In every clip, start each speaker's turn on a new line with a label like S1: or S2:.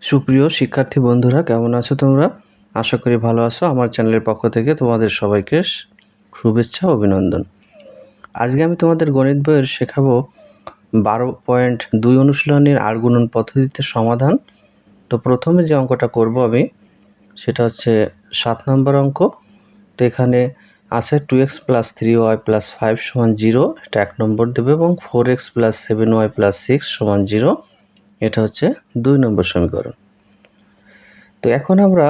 S1: সুপ্রিয় শিক্ষার্থী বন্ধুরা, কেমন আছো তোমরা? আশা করি ভালো আছো। আমার চ্যানেলের পক্ষ থেকে তোমাদের সবাইকে শুভেচ্ছা ও অভিনন্দন। আজকে আমি তোমাদের গণিত বইয়ের শেখাবো 12.2 অনুশীলনীর আর গুণন পদ্ধতিতে সমাধান। তো প্রথমে যে অঙ্কটা করব আমি, সেটা হচ্ছে 7 নম্বর অঙ্ক। তো এখানে আছে 2x + 3y + 5 = 0, এটা 1 নম্বর দেবে, এবং 4x + 7y + 6 = 0, এটা হচ্ছে 2 নম্বর সমীকরণ। তো এখন আমরা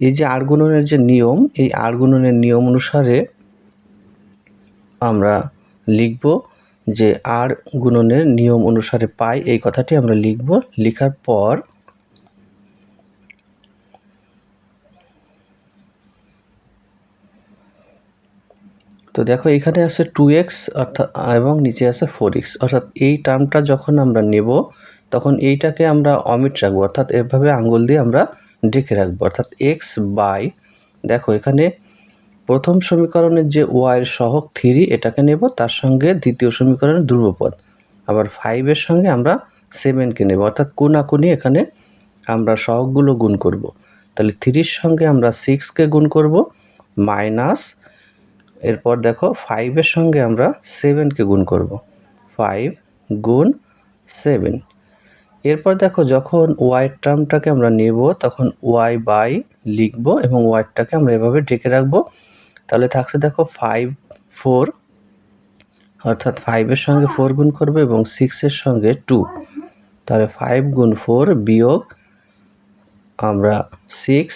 S1: এই যে আর গুণনের যে নিয়ম, এই আর গুণনের নিয়ম অনুসারে আমরা লিখব যে আর গুণনের নিয়ম অনুসারে পাই, এই কথাটি আমরা লিখব। লেখার পর তো দেখো এখানে আছে 2x অর্থাৎ এবং নিচে আছে 4x, অর্থাৎ এই টার্মটা যখন আমরা নেব তখন এইটাকে আমরা অমিট রাখবো, অর্থাৎ এভাবে আঙ্গুল দিয়ে আমরা ঢেকে রাখবো, অর্থাৎ x বাই, দেখো এখানে প্রথম সমীকরণের যে y এর সহগ 3 এটাকে নেব, তার সঙ্গে দ্বিতীয় সমীকরণের ধ্রুবপদ, আবার 5 এর সঙ্গে আমরা 7 কে নেব, অর্থাৎ কোনাকুনি এখানে আমরা সহগগুলো গুণ করব। তাহলে 3 এর সঙ্গে আমরা 6 কে গুণ করব, মাইনাস, এরপর দেখো 5 এর সঙ্গে আমরা 7 কে গুণ করব, 5 গুণ 7। এরপর দেখো যখন y এর টার্মটাকে আমরা নেব তখন y বাই লিখব এবং y টাকে আমরা এভাবে ঢেকে রাখবো। তাহলে থাকছে দেখো 5 4, অর্থাৎ 5 এর সঙ্গে 4 গুণ করবে এবং 6 এর সঙ্গে 2, তাহলে 5 গুণ 4 বিয়োগ আমরা 6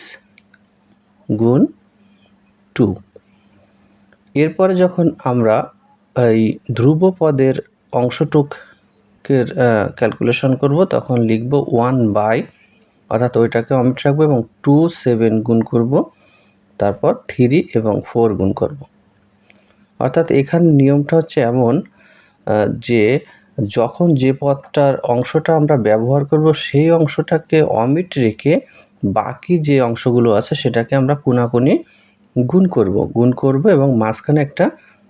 S1: গুণ 2। এরপরে যখন আমরা এই ধ্রুবপদের অংশটুকের ক্যালকুলেশন করব তখন লিখব 1 বাই, অর্থাৎ ওইটাকে অমিট রাখবো এবং 2 7 গুণ করব, তারপর 3 এবং 4 গুণ করব। অর্থাৎ এখানে নিয়মটা হচ্ছে এমন যে যখন যে পদটার অংশটা আমরা ব্যবহার করব সেই অংশটাকে অমিট রেখে বাকি যে অংশগুলো আছে সেটাকে আমরা কোনাকুনি গুণ করব এবং মাঝখানে একটা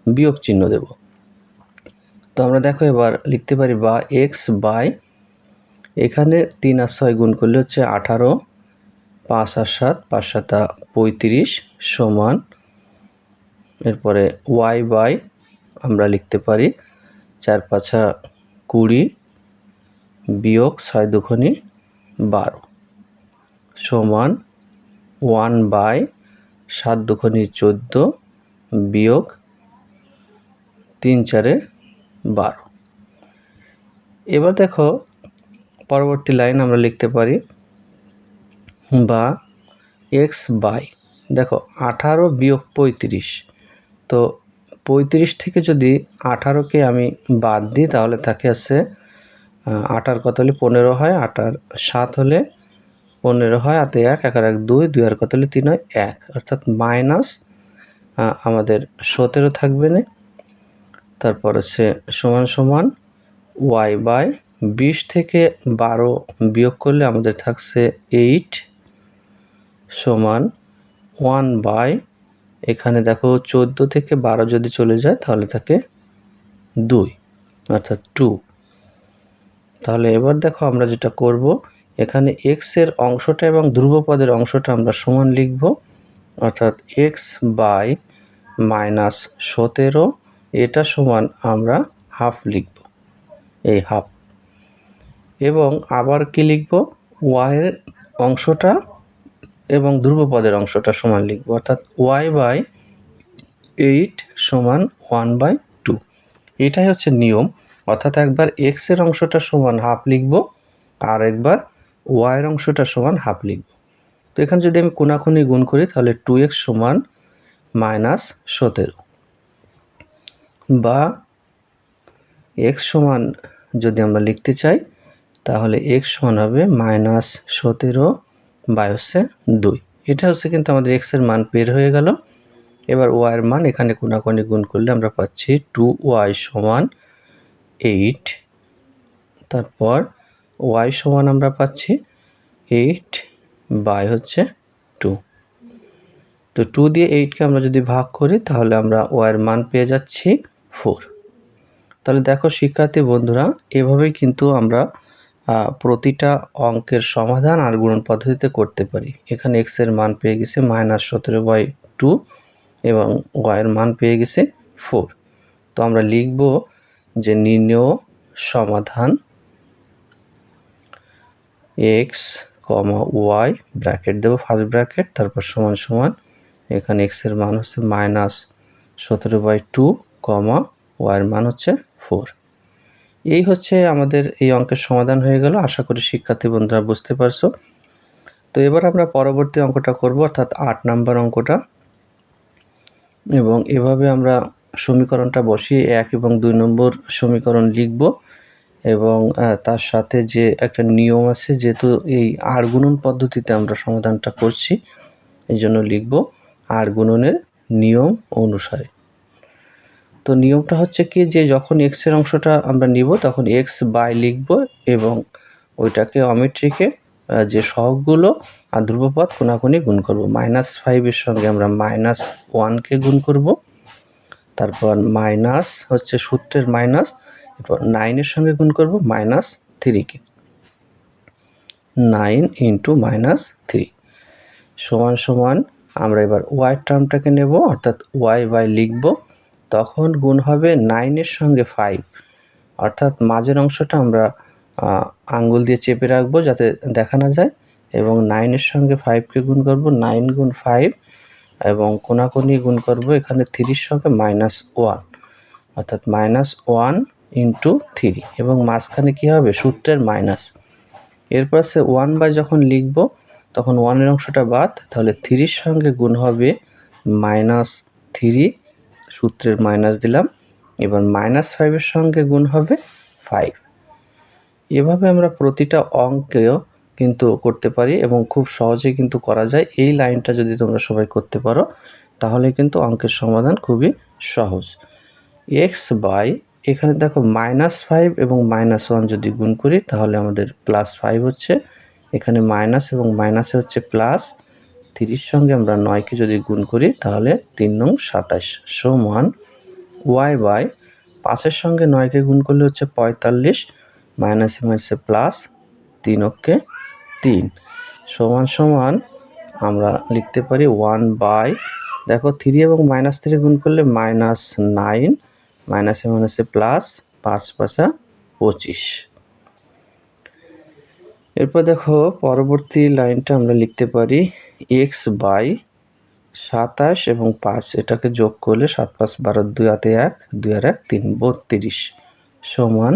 S1: বিয়োগ চিহ্ন দেব। তো আমরা দেখো এবার লিখতে পারি বা x বাই, এখানে 3 আর 6 গুণ করলে হচ্ছে 18, 5 আর 7, 5 7 35 সমান, এরপরে y বাই আমরা লিখতে পারি 4 5 20 বিয়োগ 6 2 12 সমান 1 বাই 7 2 14 বিয়োগ 3 4 12। এবার দেখো পরবর্তী লাইন আমরা লিখতে পারি বা x বাই, দেখো 18 বিয়োগ 35, তো 35 থেকে যদি 18কে আমি বাদ দিই তাহলে থাকে আছে 8 আর কত হলে 15 হয়, 8 আর 7 হলে 15 হয়, হাতে 1 1 আর 1 2, 2 আর কত হলে 3 হয় 1, অর্থাৎ মাইনাস আমাদের 17 থাকবে না, তারপর হচ্ছে সমান সমান y বাই 20 থেকে 12 বিয়োগ করলে আমাদের থাকছে 8 সমান 1 বাই, এখানে দেখো 14 থেকে 12 যদি চলে যায় তাহলে থাকে 2, অর্থাৎ 2। তাহলে এবার দেখো আমরা যেটা করব, এখানে x এর অংশটা এবং ধ্রুবপদের অংশটা আমরা সমান লিখব, অর্থাৎ x বাই মাইনাস 17, এটা সমান আমরা হাফ লিখব, এই হাফ, এবং আবার কি লিখব, y এর অংশটা এবং ধ্রুবপদের অংশটা সমান লিখব, অর্থাৎ y বাই 8 সমান 1 বাই 2। এটাই হচ্ছে নিয়ম, অর্থাৎ একবার x এর অংশটা সমান হাফ লিখব আর একবার y এর অংশটা সমান হাফ লিখব। তো এখানে যদি আমি কোনাকুনি গুণ করি তাহলে 2x সমান মাইনাস 17 বা x সমান যদি আমরা লিখতে চাই তাহলে x সমান হবে মাইনাস 17 বাই হচ্ছে 2। এটা হচ্ছে কিন্তু আমাদের x এর মান বের হয়ে গেল। এবার y এর মান এখানে কোনাকুনি গুণ করলে আমরা পাচ্ছি 2y সমান 8, তারপর y সমান আমরা পাচ্ছি 8 বাই হচ্ছে 2। তো 2 দিয়ে 8কে আমরা যদি ভাগ করি তাহলে আমরা y এর মান পেয়ে যাচ্ছি 4। তাহলে দেখো শিক্ষার্থী বন্ধুরা, এভাবেই কিন্তু আমরা প্রতিটা অঙ্কের সমাধান আর গুণন পদ্ধতিতে করতে পারি। এখানে x এর মান পেয়ে গেছি -17/2 এবং y এর মান পেয়ে গেছি 4। তো আমরা লিখব যে নির্ণেয় সমাধান x, y ব্র্যাকেট দেব, ফার্স্ট ব্র্যাকেট, তারপর সমান সমান এখানে x এর মান হচ্ছে -17/2, y এর মান হচ্ছে 4। এই হচ্ছে আমাদের এই অঙ্কের সমাধান হয়ে গেল। আশা করি শিক্ষার্থী বন্ধুরা বুঝতে পারছো। তো এবার আমরা পরবর্তী অঙ্কটা করব, অর্থাৎ 8 নাম্বার অঙ্কটা। এবং এভাবে আমরা সমীকরণটা বসিয়ে 1 এবং 2 নম্বর সমীকরণ লিখব এবং তার সাথে যে একটা নিয়ম আছে, যেহেতু এই আর গুণন পদ্ধতিতে আমরা সমাধানটা করছি, এই জন্য লিখব আর গুণনের নিয়ম অনুসারে। তো নিয়মটা হচ্ছে কি, যে যখন x এর অংশটা আমরা নিব তখন x বাই লিখব এবং ওইটাকে অমিট রেখে যে সহগগুলো আর ধ্রুবপদ কোনাকুনি গুণ করব। -5 এর সঙ্গে আমরা -1কে গুণ করব, তারপর মাইনাস হচ্ছে সূত্রের মাইনাস, এরপর 9 এর সঙ্গে গুণ করব -3কে, 9 × -3 সমান সমান আমরা এবার y টার্মটাকে নেব, অর্থাৎ y বাই লিখব, তখন গুণ হবে 9 এর সঙ্গে 5, অর্থাৎ মাঝের অংশটা আমরা আঙ্গুল দিয়ে চেপে রাখবো যাতে দেখা না যায়, এবং 9 এর সঙ্গে 5কে গুণ করব, 9 × 5, এবং কোনাকুনি গুণ করব এখানে 3 এর সঙ্গে -1, অর্থাৎ -1 × 3, এবং মাঝখানে কি হবে, সূত্রের মাইনাস। এরপর সে 1 বাই যখন লিখব তখন 1 এর অংশটা বাদ, তাহলে 3 এর সঙ্গে গুণ হবে -3, সূত্রের মাইনাস দিলাম, এবার -5 এর সঙ্গে গুণ হবে 5। এভাবে আমরা প্রতিটা অঙ্কেও কিন্তু করতে পারি এবং খুব সহজেই কিন্তু করা যায়। এই লাইনটা যদি তোমরা সবাই করতে পারো তাহলে কিন্তু অঙ্কের সমাধান খুবই সহজ। x বাই, এখানে দেখো -5 এবং -1 যদি গুণ করি তাহলে আমাদের +5 হচ্ছে, এখানে মাইনাস এবং মাইনাসে হচ্ছে প্লাস, 3 এর সঙ্গে আমরা 9কে যদি গুণ করি তাহলে 3 নং 27 সমান y বাই 5 এর সঙ্গে 9কে গুণ করলে হচ্ছে 45, মাইনাসে মাইনাসে প্লাস, 3 অক্ষে 3 সমান সমান আমরা লিখতে পারি 1 বাই, দেখো 3 এবং -3 গুণ করলে -9, মাইনাসে মাইনাসে প্লাস, 5 5 25। এরপর দেখো পরবর্তী লাইনটা আমরা লিখতে পারি x বাই 27 এবং 5, এটাকে যোগ করলে 7 5 12, 2 হাতে 1, 2 আর 1 3, 32 সমান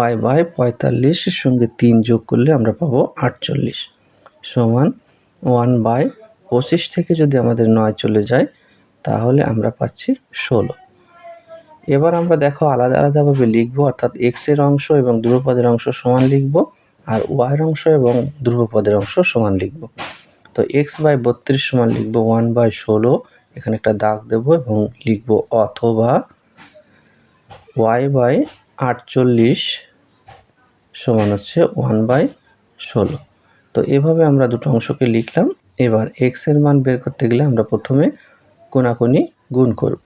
S1: y বাই 45 এর সঙ্গে 3 যোগ করলে আমরা পাবো 48 সমান 1 বাই 25 থেকে যদি আমাদের 9 চলে যায় তাহলে আমরা পাচ্ছি 16। এবার আমরা দেখো আলাদা আলাদাভাবে লিখব, অর্থাৎ x এর অংশ এবং ধ্রুবপদের অংশ সমান লিখব আর y এর অংশ এবং ধ্রুবপদের অংশ সমান লিখব। তো x বাই 32 সমান লিখব 1 বাই 16, এখানে একটা দাগ দেব এবং লিখব অথবা y বাই 48 সমান হচ্ছে 1 বাই 16। তো এভাবে আমরা দুটো অংশকে লিখলাম। এবার x এর মান বের করতে গেলে আমরা প্রথমে কোনাকুনি গুণ করব।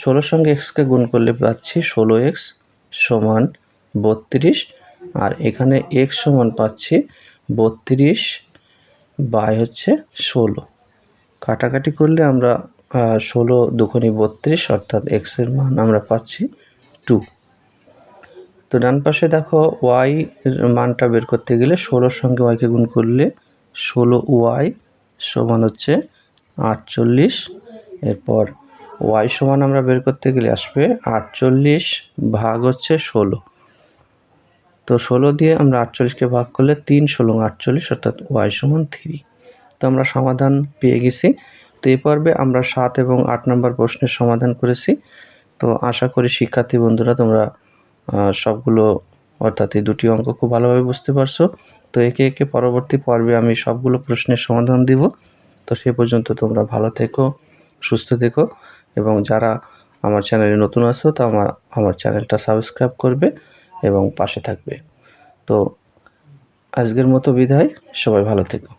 S1: 16 সঙ্গে x কে গুণ করলে পাচ্ছি 16x সমান 32, আর এখানে x সমান পাচ্ছি 32 বাই হচ্ছে 16, কাটাকাটি করলে আমরা 16 দুগুণে 32, অর্থাৎ x এর মান আমরা পাচ্ছি 2। তো ডান পাশে দেখো y এর মানটা বের করতে গেলে 16 সঙ্গে y কে গুণ করলে 16y সমান হচ্ছে 48, এরপর y সমান আমরা বের করতে গেলে আসবে 48 ভাগ হচ্ছে 16, তো 16 দিয়ে আমরা 48কে ভাগ করলে 3 16 48, অর্থাৎ y সমান 3। তো আমরা সমাধান পেয়ে গেছি। তো এই পর্বে আমরা 7 এবং 8 নম্বর প্রশ্নের সমাধান করেছি। তো আশা করি শিক্ষার্থী বন্ধুরা তোমরা সবগুলো, অর্থাৎ এই দুটি অঙ্ক খুব ভালোভাবে বুঝতে পারছো। তো একে একে পরবর্তী পর্বে আমি সবগুলো প্রশ্নের সমাধান দিব। তো সে পর্যন্ত তোমরা ভালো থেকো, সুস্থ থেকো, এবং যারা আমার চ্যানেলে নতুন আছো তো আমার চ্যানেলটা সাবস্ক্রাইব করবে এবং পাশে থাকবে। তো আজকের মতো বিদায়, সবাই ভালো থেকো।